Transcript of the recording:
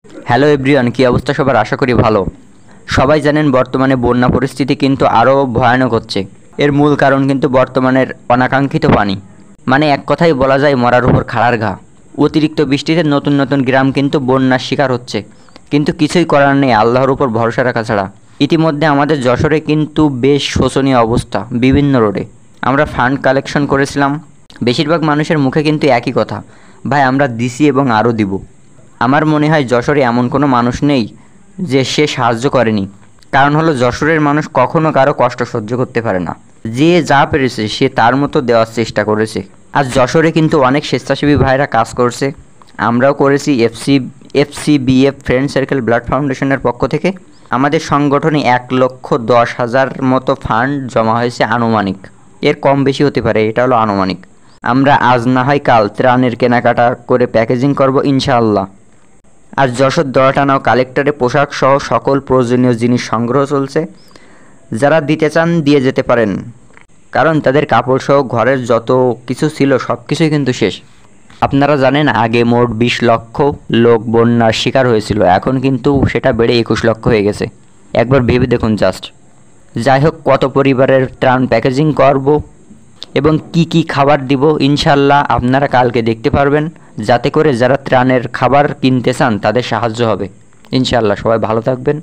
Hello everyone, কী অবস্থা সবার? আশা করি ভালো। সবাই জানেন বর্তমানে বন্যা পরিস্থিতি কিন্তু আরও ভয়ানক হচ্ছে। এর মূল কারণ কিন্তু বর্তমানের অনাকাঙ্ক্ষিত পানি, মানে এক কথায় বলা যায় মরার উপর খাড়ার ঘা। অতিরিক্ত বৃষ্টিতে নতুন নতুন গ্রাম কিন্তু বন্যার শিকার হচ্ছে, কিন্তু কিছুই করার নেই আল্লাহর উপর ভরসা রাখা ছাড়া। ইতিমধ্যে আমাদের যশোরে কিন্তু বেশ শোচনীয় অবস্থা বিভিন্ন রোডে। আমরা ফান্ড কালেকশন করেছিলাম, বেশিরভাগ মানুষের মুখে কিন্তু একই কথা, ভাই আমরা দিছি এবং আরও দিব। আমার মনে হয় যশোরে এমন কোনো মানুষ নেই যে সে সাহায্য করেনি। কারণ হলো যশোরের মানুষ কখনো কারো কষ্ট সহ্য করতে পারে না। যে যা পেরেছে সে তার মতো দেওয়ার চেষ্টা করেছে। আর যশোরে কিন্তু অনেক স্বেচ্ছাসেবী ভাইরা কাজ করছে, আমরাও করেছি। এফসিবিএফ ফ্রেন্ড সার্কেল ব্লাড ফাউন্ডেশনের পক্ষ থেকে আমাদের সংগঠনে 1,10,000 মতো ফান্ড জমা হয়েছে আনুমানিক। এর কম বেশি হতে পারে, এটা হলো আনুমানিক। আমরা আজ না হয় কাল ত্রাণের কেনাকাটা করে প্যাকেজিং করব ইনশাআল্লাহ। আর যশোর দড়াটানাও কালেক্টরে পোশাক সহ সকল প্রয়োজনীয় জিনিস সংগ্রহ চলছে। যারা দিতে চান দিয়ে যেতে পারেন, কারণ তাদের কাপড় সহ ঘরের যত কিছু ছিল সব কিছুই কিন্তু শেষ। আপনারা জানেন আগে মোট 20 লক্ষ লোক বন্যার শিকার হয়েছিল, এখন কিন্তু সেটা বেড়ে 21 লক্ষ হয়ে গেছে। একবার ভেবে দেখুন জাস্ট। যাই হোক, কত পরিবারের ত্রাণ প্যাকেজিং করব এবং কি কি খাবার দিব ইনশাল্লাহ আপনারা কালকে দেখতে পারবেন, যাতে করে যারা ত্রাণের খাবার কিনতে চান তাদের সাহায্য হবে ইনশাল্লাহ। সবাই ভালো থাকবেন।